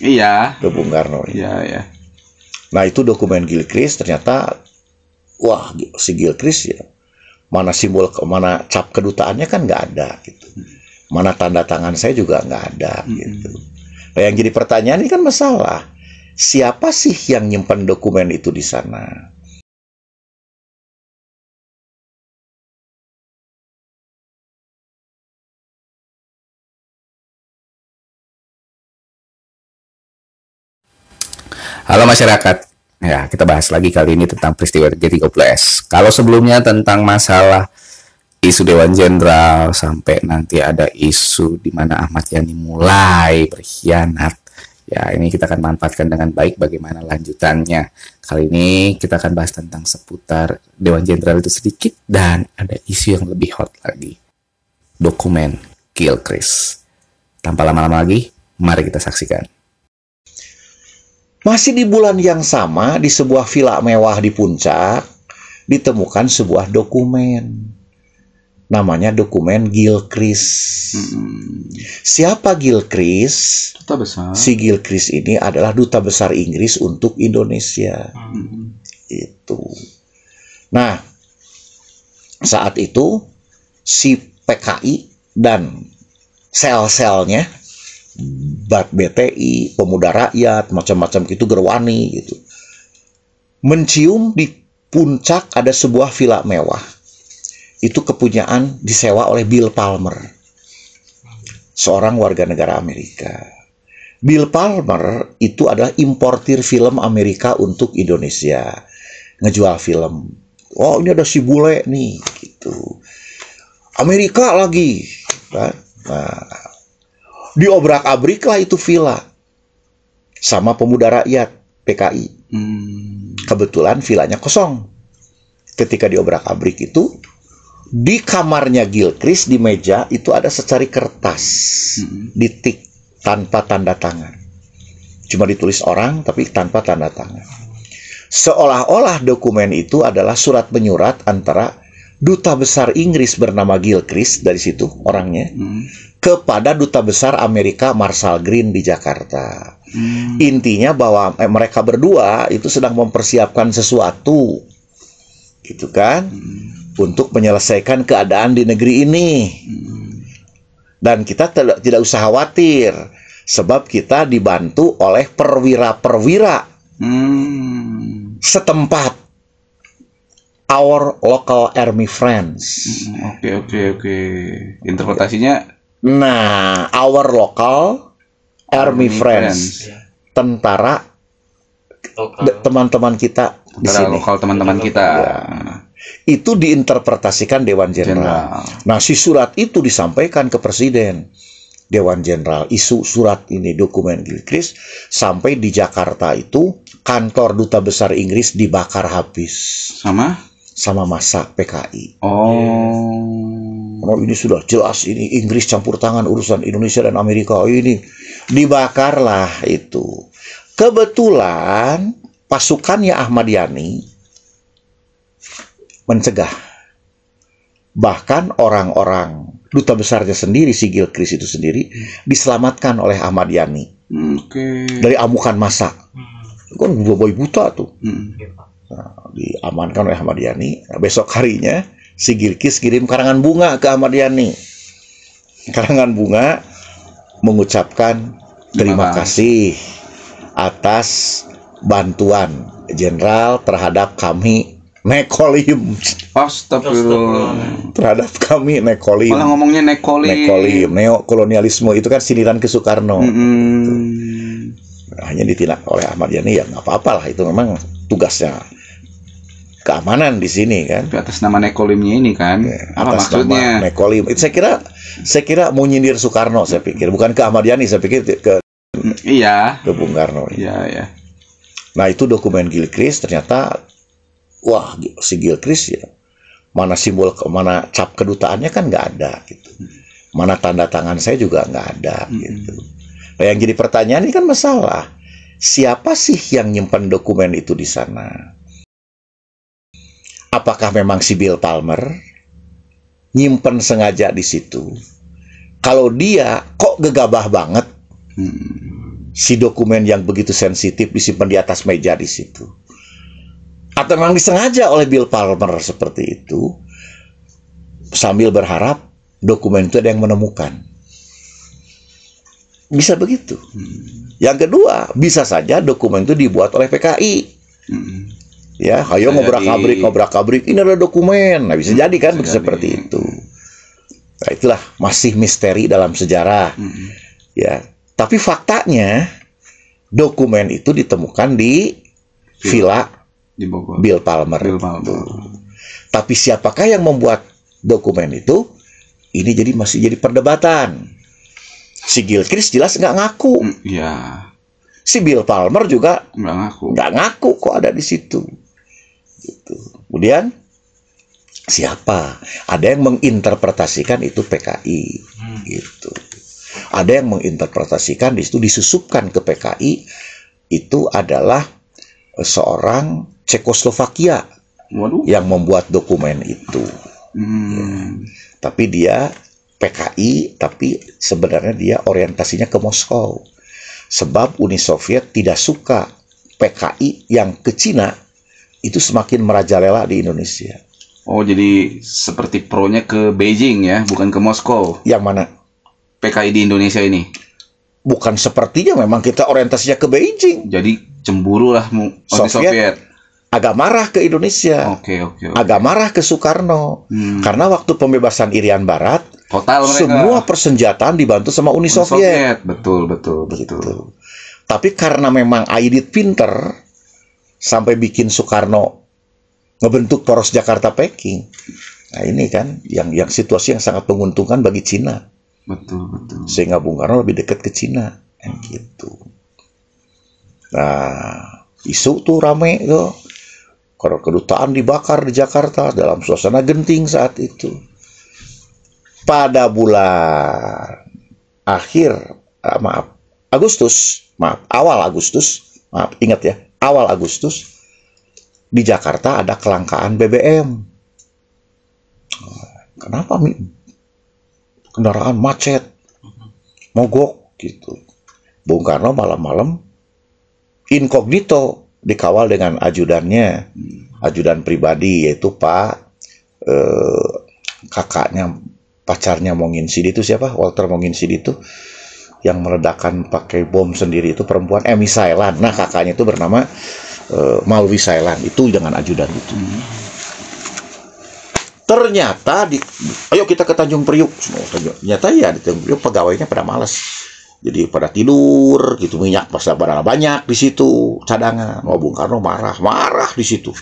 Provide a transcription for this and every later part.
Iya. ke Bung Karno. Iya, ya. Nah itu dokumen Gilchrist, ternyata wah si Gilchrist ya, mana simbol, mana cap kedutaannya kan nggak ada gitu. Mana tanda tangan saya juga nggak ada gitu. Nah yang jadi pertanyaan ini kan masalah, siapa sih yang nyimpan dokumen itu di sana? Halo masyarakat. Ya, kita bahas lagi kali ini tentang peristiwa G30S. Kalau sebelumnya tentang masalah isu Dewan Jenderal, sampai nanti ada isu di mana Ahmad Yani mulai berkhianat. Ya, ini kita akan manfaatkan dengan baik bagaimana lanjutannya. Kali ini kita akan bahas tentang seputar Dewan Jenderal itu sedikit, dan ada isu yang lebih hot lagi. Dokumen Gilchrist. Tanpa lama-lama lagi, mari kita saksikan. Masih di bulan yang sama, di sebuah villa mewah di Puncak, ditemukan sebuah dokumen. Namanya dokumen Gilchrist. Siapa Gilchrist? Duta besar. Si Gilchrist ini adalah duta besar Inggris untuk Indonesia. Itu. Nah, saat itu si PKI dan sel-selnya, BTI, Pemuda Rakyat, macam-macam gitu, Gerwani gitu, mencium di Puncak ada sebuah villa mewah. Itu kepunyaan disewa oleh Bill Palmer, seorang warga negara Amerika. Bill Palmer itu adalah importir film Amerika untuk Indonesia, ngejual film. Oh ini ada si bule nih, gitu. Amerika lagi, kan? Nah, diobrak-abrik lah itu villa sama Pemuda Rakyat, PKI. Kebetulan villanya kosong. Ketika diobrak-abrik itu, di kamarnya Gilchrist, di meja itu ada secari kertas, ditik tanpa tanda tangan. Cuma ditulis orang tapi tanpa tanda tangan. Seolah-olah dokumen itu adalah surat menyurat antara duta besar Inggris bernama Gilchrist, dari situ orangnya, kepada duta besar Amerika Marshall Green di Jakarta. Intinya bahwa mereka berdua itu sedang mempersiapkan sesuatu, gitu kan, untuk menyelesaikan keadaan di negeri ini. Dan kita tidak usah khawatir, sebab kita dibantu oleh perwira-perwira setempat, our local army friends. Oke. Interpretasinya, nah, our local army friends, tentara teman-teman kita di sini. lokal teman-teman kita. Ya. Itu diinterpretasikan Dewan Jenderal. Nah, si surat itu disampaikan ke Presiden. Dewan Jenderal isu surat ini, dokumen Gilchrist, sampai di Jakarta itu kantor duta besar Inggris dibakar habis sama massa PKI. Oh, ini sudah jelas, ini Inggris campur tangan urusan Indonesia dan Amerika. Ini dibakarlah itu. Kebetulan pasukannya Ahmad Yani mencegah. Bahkan orang-orang duta besarnya sendiri, si Gilchrist itu sendiri, diselamatkan oleh Ahmad Yani dari amukan massa. Kan boy buta tuh. Nah, diamankan oleh Ahmad Yani. Nah, besok harinya si Gilchrist kirim karangan bunga ke Ahmad Yani. Karangan bunga mengucapkan terima kasih atas bantuan Jenderal terhadap kami Nekolim. Astagfirullah. Terhadap kami Nekolim. Malah ngomongnya Nekolim. Neokolonialisme itu kan sindiran ke Soekarno. Hanya ditindak oleh Ahmad Yani, ya nggak apa-apa lah, itu memang tugasnya keamanan di sini kan. Tapi atas nama Nekolimnya ini kan, Ya, apa atas maksudnya? nama Nekolim. Itu saya kira mau nyindir Soekarno, saya pikir, bukan ke Ahmad Yani, saya pikir ke Bung Karno. Iya. Nah itu dokumen Gilchrist, ternyata wah si Gilchrist ya, mana simbol, mana cap kedutaannya kan nggak ada gitu. Mana tanda tangan saya juga nggak ada gitu. Nah yang jadi pertanyaan ini kan masalah, siapa sih yang nyimpan dokumen itu di sana? Apakah memang si Bill Palmer nyimpen sengaja di situ? Kalau dia kok gegabah banget Si dokumen yang begitu sensitif disimpan di atas meja di situ. Atau memang disengaja oleh Bill Palmer seperti itu, sambil berharap dokumen itu ada yang menemukan. Bisa begitu. Yang kedua, bisa saja dokumen itu dibuat oleh PKI. Ya, ayo ngobrak-abrik, ini ada dokumen. Nah, bisa jadi kan seperti itu. Nah, itulah masih misteri dalam sejarah. Ya, tapi faktanya dokumen itu ditemukan di villa di Bogor. Bill Palmer. Tapi siapakah yang membuat dokumen itu? Ini masih jadi perdebatan. Si Gilchrist jelas nggak ngaku. Iya. Si Bill Palmer juga nggak ngaku kok ada di situ. Gitu. Kemudian siapa? Ada yang menginterpretasikan itu PKI. Gitu. Ada yang menginterpretasikan di situ disusupkan ke PKI itu adalah seorang Cekoslovakia yang membuat dokumen itu. Ya. Tapi dia PKI, tapi sebenarnya dia orientasinya ke Moskow. Sebab Uni Soviet tidak suka PKI yang ke Cina itu semakin merajalela di Indonesia. Oh, jadi seperti pro-nya ke Beijing ya, bukan ke Moskow. Yang mana? PKI di Indonesia ini. Bukan sepertinya, memang kita orientasinya ke Beijing. Jadi cemburu lah Soviet. Agak marah ke Indonesia. Oke. Agak marah ke Soekarno. Karena waktu pembebasan Irian Barat, total mereka. Semua persenjataan dibantu sama Uni Soviet. Betul. Gitu. Tapi karena memang Aidit pinter, sampai bikin Soekarno ngebentuk poros Jakarta-Peking. Nah ini kan yang situasi yang sangat menguntungkan bagi Cina. Betul. Sehingga Bung Karno lebih dekat ke Cina. Gitu. Nah, isu tuh rame tuh. Karena kedutaan dibakar di Jakarta dalam suasana genting saat itu. Pada bulan awal Agustus, ingat ya, awal Agustus, di Jakarta ada kelangkaan BBM. Kenapa kendaraan macet, mogok gitu. Bung Karno malam-malam inkognito dikawal dengan ajudannya, ajudan pribadi yaitu kakaknya, pacarnya Monginsidi itu siapa? Walter Monginsidi itu yang meledakkan pakai bom sendiri itu perempuan Emi Sailan. Nah, kakaknya itu bernama Malwi Sailan, itu dengan ajudan itu. Ternyata ayo kita ke Tanjung Priuk. Ternyata ya di Tanjung Priuk pegawainya pada malas. Jadi pada tidur gitu, minyak pas banyak di situ cadangan. Bung Karno marah di situ.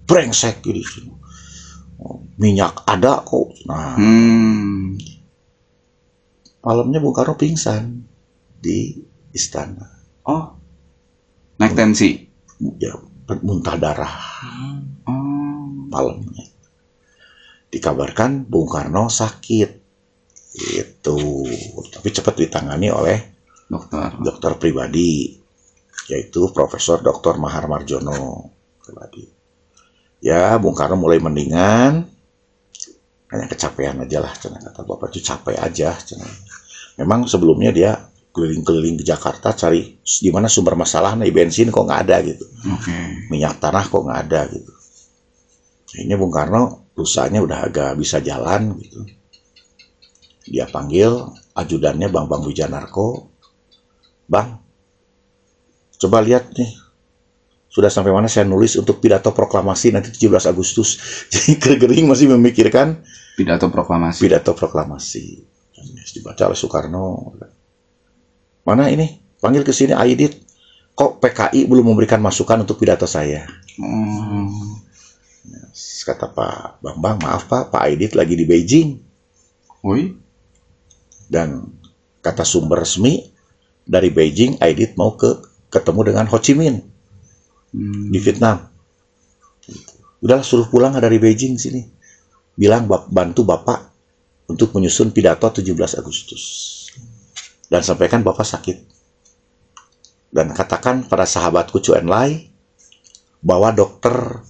Brengsek gitu. Minyak ada kok. Nah. Malamnya Bung Karno pingsan di istana. Oh. Naik tensi. Ya, muntah darah. Malamnya. Dikabarkan Bung Karno sakit. Itu. Tapi cepat ditangani oleh dokter pribadi, yaitu Profesor Dr. Mahar Marjono pribadi. Ya, Bung Karno mulai mendingan. Hanya kecapean aja lah, kata Bapak itu capek aja. Memang sebelumnya dia keliling-keliling di Jakarta cari di mana sumber masalah, nih bensin kok nggak ada gitu. Minyak tanah kok nggak ada gitu. Ini Bung Karno perusahaannya udah agak bisa jalan gitu. Dia panggil ajudannya Bang Wijanarko. Bang, coba lihat nih. Sudah sampai mana saya nulis untuk pidato proklamasi nanti 17 Agustus. Jadi Kregering masih memikirkan pidato proklamasi. Dibaca oleh Soekarno. Mana ini? Panggil ke sini Aidit. Kok PKI belum memberikan masukan untuk pidato saya? Kata Pak Bambang, maaf Pak Aidit lagi di Beijing. Dan kata sumber resmi dari Beijing, Aidit mau ketemu dengan Ho Chi Minh di Vietnam. Udahlah suruh pulang dari Beijing sini. Bilang bantu Bapak untuk menyusun pidato 17 Agustus. Dan sampaikan Bapak sakit. Dan katakan pada sahabatku Chu Enlai bahwa dokter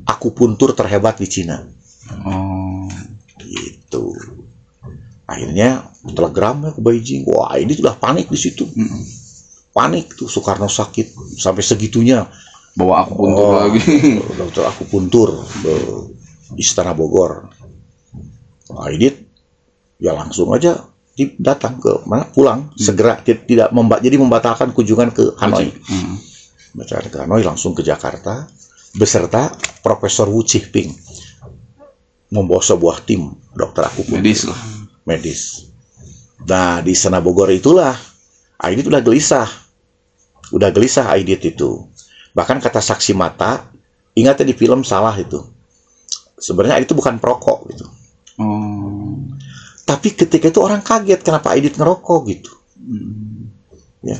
akupuntur terhebat di Cina. Gitu. Akhirnya telegramnya ke Beijing. Wah, ini sudah panik di situ. panik tuh, Soekarno sakit sampai segitunya. Bawa aku puntur lagi. Dokter aku puntur ke Istana Bogor. Aidit ya langsung aja datang ke mana, pulang segera, tidak jadi membatalkan kunjungan ke Hanoi. Ke Hanoi, langsung ke Jakarta beserta Profesor Wu Chi-ping, membawa sebuah tim dokter aku medis. Nah, di Istana Bogor itulah Aidit udah gelisah Aidit itu. Bahkan kata saksi mata, ingatnya di film salah itu. Sebenarnya Aidit itu bukan perokok gitu. Tapi ketika itu orang kaget kenapa Aidit ngerokok gitu. Ya.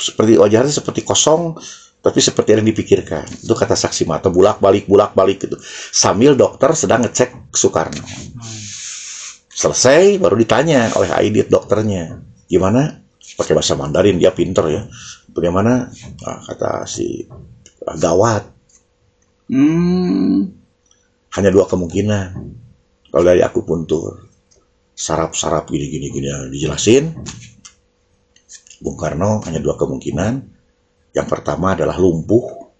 Seperti wajahnya seperti kosong, tapi seperti yang dipikirkan. Itu kata saksi mata, bolak-balik gitu. Sambil dokter sedang ngecek Soekarno. Selesai baru ditanya oleh Aidit dokternya, gimana? Pakai bahasa Mandarin, dia pinter ya. Bagaimana? Nah, kata si gawat. Hanya 2 kemungkinan. Kalau dari aku puntur, sarap gini dijelasin. Bung Karno hanya 2 kemungkinan. Yang pertama adalah lumpuh.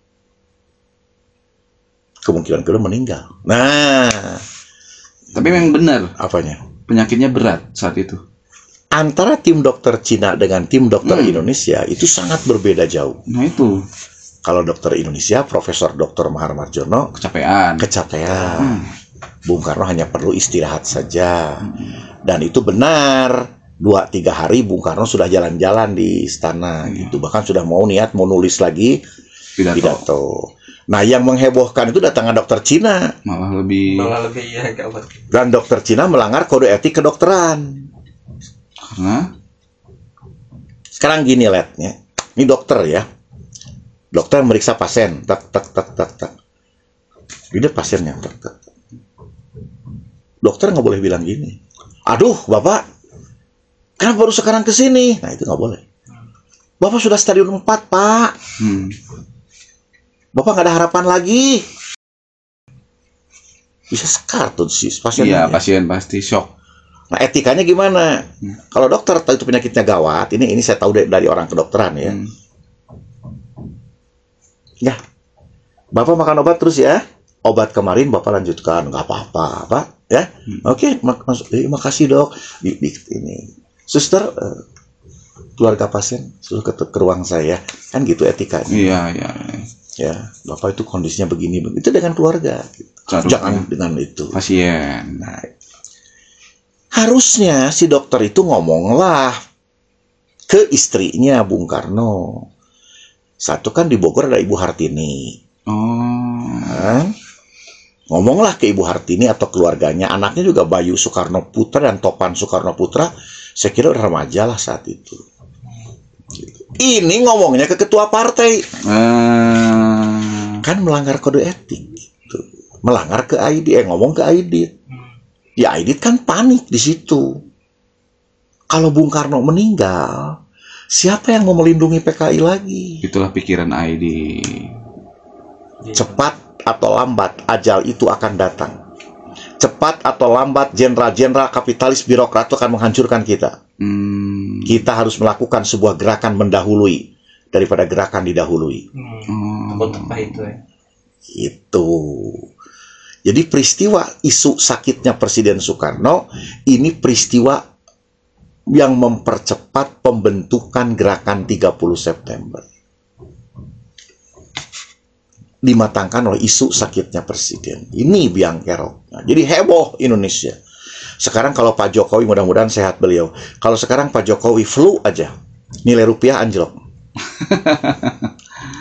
Kemungkinan kedua meninggal. Nah, tapi memang benar. Apanya? Penyakitnya berat saat itu. Antara tim dokter Cina dengan tim dokter Indonesia itu sangat berbeda jauh. Nah itu. Kalau dokter Indonesia, Profesor Dr. Mahar Marjono kecapean. Bung Karno hanya perlu istirahat saja. Dan itu benar. 2-3 hari Bung Karno sudah jalan-jalan di istana gitu. Bahkan sudah mau nulis lagi pidato. Nah, yang menghebohkan itu datangnya dokter Cina. Malah lebih ya, gawat. Dan dokter Cina melanggar kode etik kedokteran. Karena sekarang gini ya. Ini dokter ya. Dokter meriksa pasien, tak. Ini pasiennya, tak. Dokter nggak boleh bilang gini. Aduh, Bapak, kenapa baru sekarang kesini? Nah, itu nggak boleh. Bapak sudah stadium 4, Pak. Bapak nggak ada harapan lagi. Bisa sekar tuh si pasien. Iya, pasien pasti shock. Nah, etikanya gimana? Kalau dokter tahu itu penyakitnya gawat, ini saya tahu dari orang kedokteran ya. Ya, Bapak makan obat terus ya. Obat kemarin Bapak lanjutkan, nggak apa-apa, Pak. Ya, oke, makasih dok. Ini, suster, keluarga pasien suruh ke ruang saya, kan gitu etikanya. Iya. Ya, Bapak itu kondisinya begini, itu dengan keluarga. Gitu. Jangan dengan itu. Pasien. Nah, harusnya si dokter itu ngomonglah ke istrinya Bung Karno. Satu kan di Bogor ada Ibu Hartini. Ngomonglah ke Ibu Hartini atau keluarganya. Anaknya juga Bayu Soekarno Putra dan Topan Soekarno Putra. Saya kira remaja lah saat itu. Gitu. Ini ngomongnya ke ketua partai. Kan melanggar kode etik. Gitu. Melanggar ke Aidit. Ngomong ke Aidit. Ya Aidit kan panik di situ. Kalau Bung Karno meninggal, siapa yang mau melindungi PKI lagi? Itulah pikiran Aidit. Cepat atau lambat ajal itu akan datang. Cepat atau lambat jenderal-jenderal kapitalis birokrat itu akan menghancurkan kita. Kita harus melakukan sebuah gerakan mendahului daripada gerakan didahului. Apa itu ya? Itu. Jadi peristiwa isu sakitnya Presiden Soekarno ini peristiwa yang mempercepat pembentukan gerakan 30 September. Dimatangkan oleh isu sakitnya Presiden. Ini biang kerok. Nah, jadi heboh Indonesia. Sekarang kalau Pak Jokowi, mudah-mudahan sehat beliau. Kalau sekarang Pak Jokowi flu aja, nilai rupiah anjlok.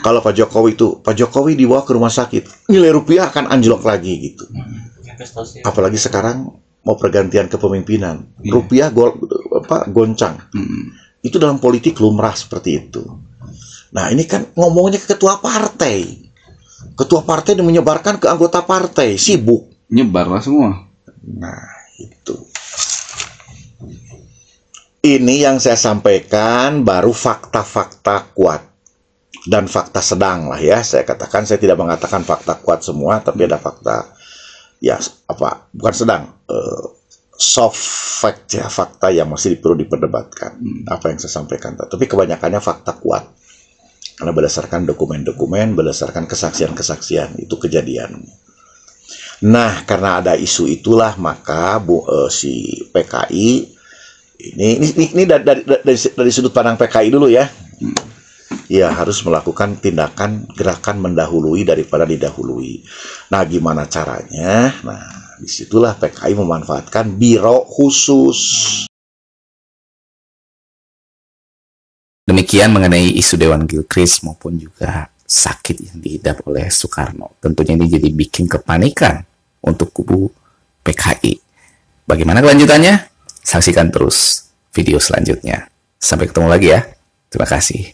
Kalau Pak Jokowi dibawa ke rumah sakit, nilai rupiah akan anjlok lagi gitu. Apalagi sekarang mau pergantian kepemimpinan, rupiah goncang. Itu dalam politik lumrah seperti itu. Nah, ini kan ngomongnya ke ketua partai. Ketua partai dan menyebarkan ke anggota partai, sibuk. Nyebarlah semua. Nah, itu. Ini yang saya sampaikan baru fakta-fakta kuat. Dan fakta sedang lah ya. Saya katakan, saya tidak mengatakan fakta kuat semua, tapi ada fakta, ya bukan sedang. soft fact ya, fakta yang masih perlu diperdebatkan apa yang saya sampaikan. Tapi kebanyakannya fakta kuat. Karena berdasarkan dokumen-dokumen, berdasarkan kesaksian-kesaksian itu kejadian. Nah, karena ada isu itulah maka si PKI ini dari sudut pandang PKI dulu ya. Ya harus melakukan tindakan gerakan mendahului daripada didahului. Nah, gimana caranya? Nah, disitulah PKI memanfaatkan biro khusus. Demikian mengenai isu Dewan Gilchrist maupun juga sakit yang diidap oleh Soekarno. Tentunya ini jadi bikin kepanikan untuk kubu PKI. Bagaimana kelanjutannya? Saksikan terus video selanjutnya. Sampai ketemu lagi ya. Terima kasih.